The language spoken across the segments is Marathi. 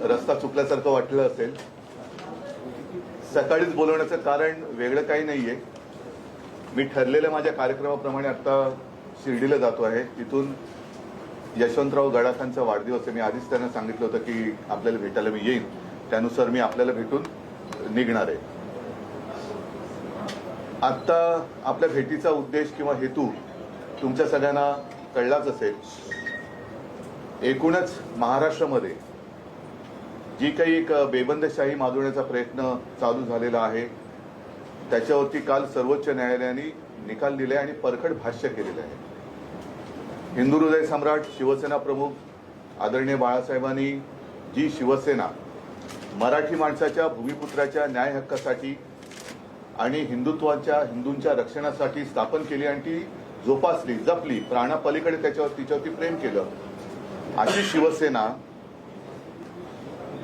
रस्ता चुकल्यासारखं वाटलं असेल. सकाळीच बोलवण्याचं कारण वेगळं काही नाहीये. मी ठरलेल्या माझ्या कार्यक्रमाप्रमाणे आता शिर्डीला जातो आहे. तिथून यशवंतराव गडाखांचा वाढदिवस आहे. मी आधीच त्यांना सांगितलं होतं की आपल्याला भेटायला मी येईन, त्यानुसार मी आपल्याला भेटून निघणार आहे. आता आपल्या भेटीचा उद्देश किंवा हेतू तुमच्या सगळ्यांना कळलाच असेल. एकूणच महाराष्ट्रामध्ये जी काही एक बेबंदशाही माजवण्याचा प्रयत्न चालू झालेला आहे त्याच्यावरती काल सर्वोच्च न्यायालयाने निकाल दिले आणि परखड भाष्य केलेलं आहे. हिंदू हृदय सम्राट शिवसेना प्रमुख आदरणीय बाळासाहेबांनी जी शिवसेना मराठी माणसाच्या भूमिपुत्राच्या न्याय हक्कासाठी आणि हिंदूंच्या रक्षणासाठी स्थापन केली आणि ती जोपासली, जपली, प्राणापलीकडे तिच्यावरती प्रेम केलं, अशी शिवसेना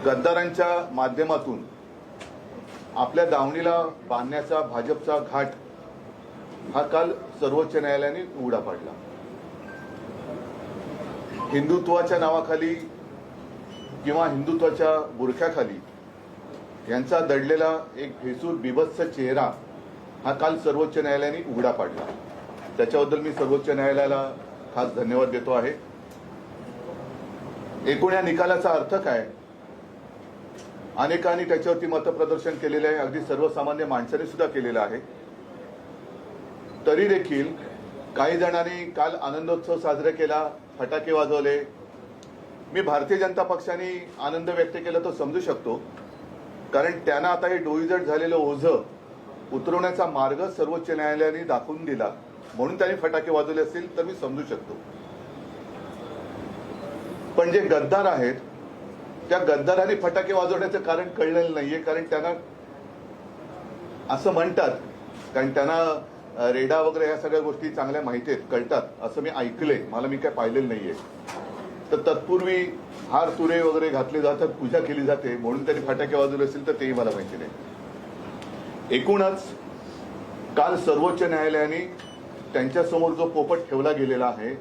गद्दारांच्या माध्यमातून आपल्या दावणीला बांधण्याचा भाजपचा घाट हा काल सर्वोच्च न्यायालयाने उघडा पाडला. हिंदुत्वाच्या नावाखाली किंवा हिंदुत्वाच्या बुरख्याखाली यांचा दडलेला एक भेसूर बिभत्स चेहरा हा काल सर्वोच्च न्यायालयाने उघडा पाडला. त्याच्याबद्दल मी सर्वोच्च न्यायालयाला खास धन्यवाद देतो आहे. एकूण या निकालाचा अर्थ काय? अनेकांनी त्याच्यावरती मतप्रदर्शन केलेलं आहे, अगदी सर्वसामान्य माणसाने सुद्धा केलेलं आहे. तरी देखील काही जणांनी काल आनंदोत्सव साजरा केला, फटाके वाजवले. मी भारतीय जनता पक्षाने आनंद व्यक्त केला तो समजू शकतो, कारण त्यांना आता हे डोईजड झालेलं ओझं उतरवण्याचा मार्ग सर्वोच्च न्यायालयाने दाखवून दिला म्हणून त्यांनी फटाके वाजवले असतील तर मी समजू शकतो. पण जे गद्दार आहेत त्या गद्दारांनी फटाके वाजवण्याचं कारण कळलेलं नाहीये. कारण त्यांना असं म्हणतात, कारण त्यांना रेडा वगैरे या सगळ्या गोष्टी चांगल्या माहिती आहेत, कळतात असं मी ऐकलंय, मला मी काय पाहिलेलं नाहीये. तर तत्पूर्वी हार तुरे वगैरे घातले जातात, पूजा केली जाते म्हणून त्यांनी फटाके वाजवले असतील तर तेही मला माहिती नाही. एकूणच काल सर्वोच्च न्यायालयाने त्यांच्यासमोर जो पोपट ठेवला गेलेला आहे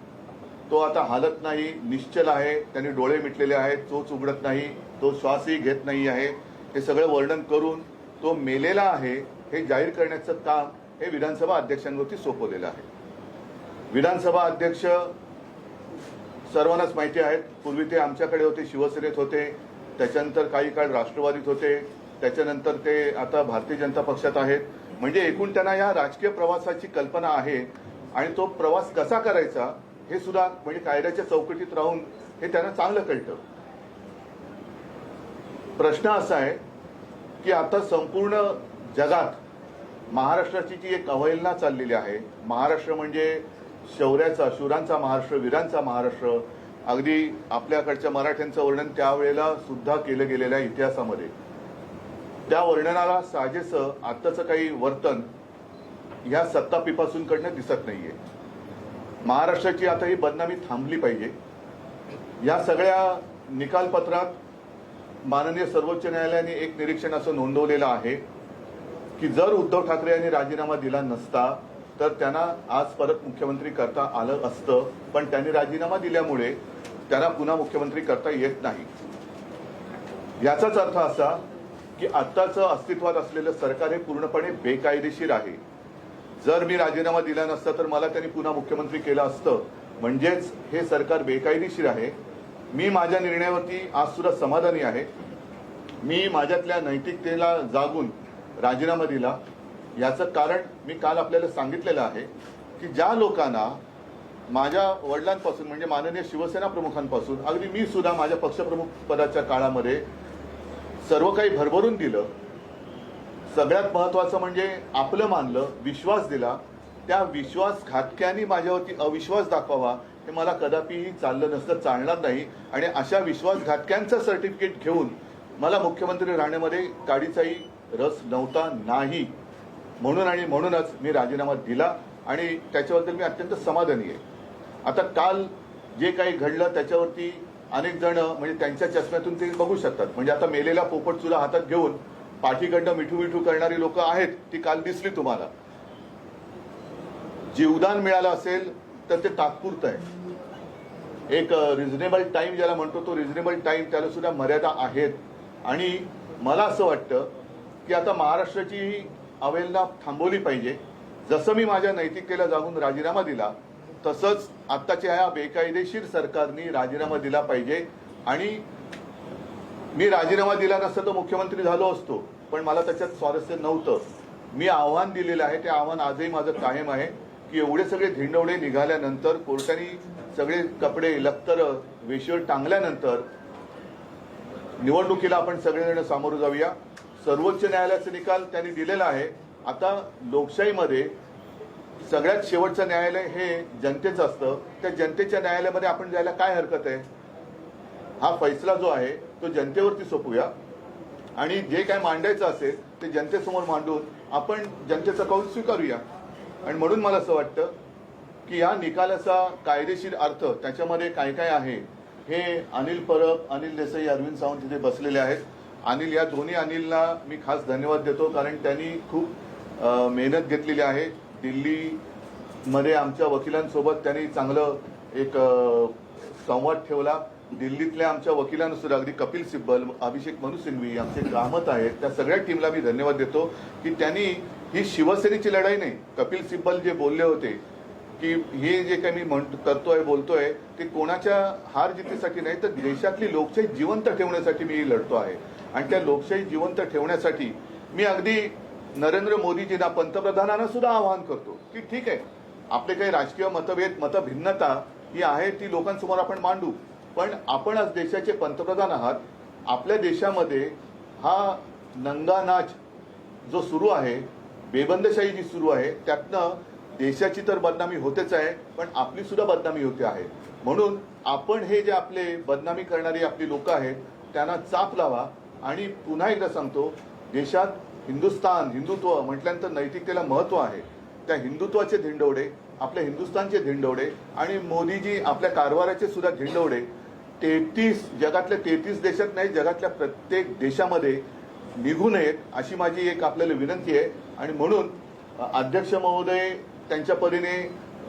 तो आता हालत नाही, निश्चल आहे, त्यांनी डोळे मिटलेले आहेत, चोच उघडत नाही, तो श्वासही घेत नाही आहे, हे सगळं वर्णन करून तो मेलेला आहे हे जाहीर करण्याचं काम हे विधानसभा अध्यक्षांवरती सोपवलेलं आहे. विधानसभा अध्यक्ष सर्वांनाच माहिती आहेत, पूर्वी ते आमच्याकडे होते, शिवसेनेत होते, त्याच्यानंतर काही काळ राष्ट्रवादीत होते, त्याच्यानंतर ते आता भारतीय जनता पक्षात आहेत. म्हणजे एकूण त्यांना या राजकीय प्रवासाची कल्पना आहे आणि तो प्रवास कसा करायचा हे सुद्धा म्हणजे कायद्याच्या चौकटीत राहून हे त्यांना चांगलं कळतं. प्रश्न असा आहे की आता संपूर्ण जगात महाराष्ट्राची जी एक अवहेलना चाललेली आहे, महाराष्ट्र म्हणजे शौर्याचा, शूरांचा महाराष्ट्र, वीरांचा महाराष्ट्र, अगदी आपल्याकडच्या मराठ्यांचं वर्णन त्यावेळेला सुद्धा केलं गेलेलं आहे इतिहासामध्ये. त्या वर्णनाला साजेसं आत्ताचं काही वर्तन ह्या सत्तापिपासूंकडनं दिसत नाहीये. महाराष्ट्राची आता ही बदनामी थांबली पाहिजे. या सगळ्या निकालपत्रात माननीय सर्वोच्च न्यायालयाने एक निरीक्षण असं नोंदवलेलं आहे की जर उद्धव ठाकरे यांनी राजीनामा दिला नसता तर त्यांना आज परत मुख्यमंत्री करता आलं असतं, पण त्यांनी राजीनामा दिल्यामुळे त्यांना पुन्हा मुख्यमंत्री करता येत नाही. याचाच अर्थ असा की आत्ताचं अस्तित्वात असलेलं सरकार हे पूर्णपणे बेकायदेशीर आहे. जर मी राजीनामा दिला नसता तर मला त्यांनी पुन्हा मुख्यमंत्री केलं असतं, म्हणजेच हे सरकार बेकायदेशीर आहे. मी माझ्या निर्णयावरती आज सुद्धा समाधानी आहे. मी माझ्यातल्या नैतिकतेला जागून राजीनामा दिला. याचं कारण मी काल आपल्याला सांगितलेलं आहे की ज्या लोकांना माझ्या वडिलांपासून म्हणजे माननीय शिवसेना प्रमुखांपासून अगदी मी सुद्धा माझ्या पक्षप्रमुख पदाच्या काळामध्ये सर्व काही भरभरून दिलं, सगळ्यात महत्वाचं म्हणजे आपलं मानलं, विश्वास दिला, त्या विश्वासघातक्यांनी माझ्यावरती अविश्वास दाखवावा हे मला कदापिही चाललं नसतं, चालणार नाही. आणि अशा विश्वासघातक्यांचं सर्टिफिकेट घेऊन मला मुख्यमंत्री राहण्यामध्ये काडीचाही रस नव्हता नाही. म्हणूनच मी राजीनामा दिला आणि त्याच्याबद्दल मी अत्यंत समाधानी आहे. आता काल जे काही घडलं त्याच्यावरती अनेक जण म्हणजे त्यांच्या चष्म्यातून ते बघू शकतात. म्हणजे आता मेलेला पोपट सुद्धा हातात घेऊन पाठीकडनं मिठू मिठू करणारी लोक आहेत, ती काल दिसली तुम्हाला. जीवदान मिळालं असेल तर ते तात्पुरतं आहे. एक रिझनेबल टाइम ज्याला म्हणतो तो रिझनेबल टाइम त्याला सुद्धा मर्यादा आहेत. आणि मला असं वाटतं की आता महाराष्ट्राची ही अवहेलना थांबवली पाहिजे. जसं मी माझ्या नैतिकतेला जागून राजीनामा दिला तसंच आत्ताच्या ह्या बेकायदेशीर सरकारने राजीनामा दिला पाहिजे. आणि मी राजीनामा दिला नसता तर मुख्यमंत्री झालो असतो, पण मला त्याच्यात स्वारस्य नव्हतं. मी आव्हान दिलेलं आहे, ते आव्हान आजही माझं कायम आहे की एवढे सगळे धिंडवडे निघाल्यानंतर, कोर्टाने सगळे कपडे लक्तर वेशीवर टांगल्यानंतर निवडणुकीला आपण सगळेजण सामोरं जाऊया. सर्वोच्च न्यायालयाचा निकाल त्यांनी दिलेला आहे. आता लोकशाहीमध्ये सगळ्यात शेवटचं न्यायालय हे जनतेचं असतं. त्या जनतेच्या न्यायालयामध्ये आपण जायला काय हरकत आहे? हा फैसला जो आहे तो जनतेवरती सोपूया आणि जे काय मांडायचं असेल ते जनतेसमोर मांडून आपण जनतेचा कौल स्वीकारूया. आणि म्हणून मला असं वाटतं की या निकालाचा कायदेशीर अर्थ त्याच्यामध्ये काय काय आहे हे अनिल परब, अनिल देसाई, अरविंद सावंत तिथे बसलेले आहेत. अनिल, या दोन्ही अनिलला मी खास धन्यवाद देतो कारण त्यांनी खूप मेहनत घेतलेली आहे. दिल्लीमध्ये आमच्या वकिलांसोबत त्यांनी चांगलं एक संवाद ठेवला. दिल्लीतल्या आमच्या वकिलांना सुद्धा, अगदी कपिल सिब्बल, अभिषेक मनु सिंघवी, आमचे ग्रामत आहेत, त्या सगळ्या टीमला मी धन्यवाद देतो की त्यांनी ही शिवसेनेची लढाई नाही. कपिल सिब्बल जे बोलले होते की हे जे काही मी बोलतोय ते कोणाच्या हार जितीसाठी नाही तर देशातली लोकशाही जिवंत ठेवण्यासाठी मी लढतो आहे. आणि त्या लोकशाही जिवंत ठेवण्यासाठी मी अगदी नरेंद्र मोदीजींना, पंतप्रधानांना सुद्धा आवाहन करतो की ठीक आहे, आपले काही राजकीय मतभेद, मतभिन्नता ही आहे ती लोकांसमोर आपण मांडू, पण आपण आज देशाचे पंतप्रधान आहात. आपल्या देशामध्ये हा नंगा नाच जो सुरू आहे, बेबंदशाही जी सुरू आहे, त्यातनं देशाची तर बदनामी होतेच आहे, पण आपली सुद्धा बदनामी होते आहे. म्हणून आपण हे जे आपले बदनामी करणारी आपली लोक आहेत त्यांना चाप लावा. आणि पुन्हा एकदा सांगतो, देशात हिंदुस्थान, हिंदुत्व म्हटल्यानंतर नैतिकतेला महत्व आहे. त्या हिंदुत्वाचे धिंडवडे, आपल्या हिंदुस्थानचे धिंडवडे आणि मोदीजी आपल्या कारभाराचे सुद्धा धिंडवडे 33 जगातल्या 33 देशात नाही, जगातल्या प्रत्येक देशामध्ये निघू नयेत अशी माझी एक आपल्याला विनंती आहे. आणि म्हणून अध्यक्ष महोदय त्यांच्या परीने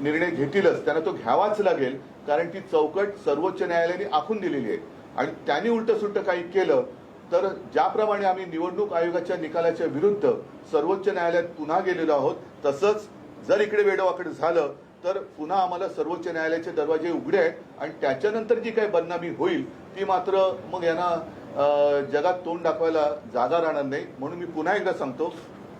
निर्णय घेतीलच, त्यांना तो घ्यावाच लागेल, कारण ती चौकट सर्वोच्च न्यायालयाने आखून दिलेली आहे. आणि त्यांनी उलट सुलट काही केलं तर ज्याप्रमाणे आम्ही निवडणूक आयोगाच्या निकालाच्या विरुद्ध सर्वोच्च न्यायालयात पुन्हा गेलेलो आहोत, तसंच जर इकडे वेडवाकड झालं तर पुन्हा आम्हाला सर्वोच्च न्यायालयाचे दरवाजे उघडे आहेत. आणि त्याच्यानंतर जी काही बदनामी होईल ती मात्र मग यांना जगात तोंड दाखवायला जागा राहणार नाही. म्हणून मी पुन्हा एकदा सांगतो,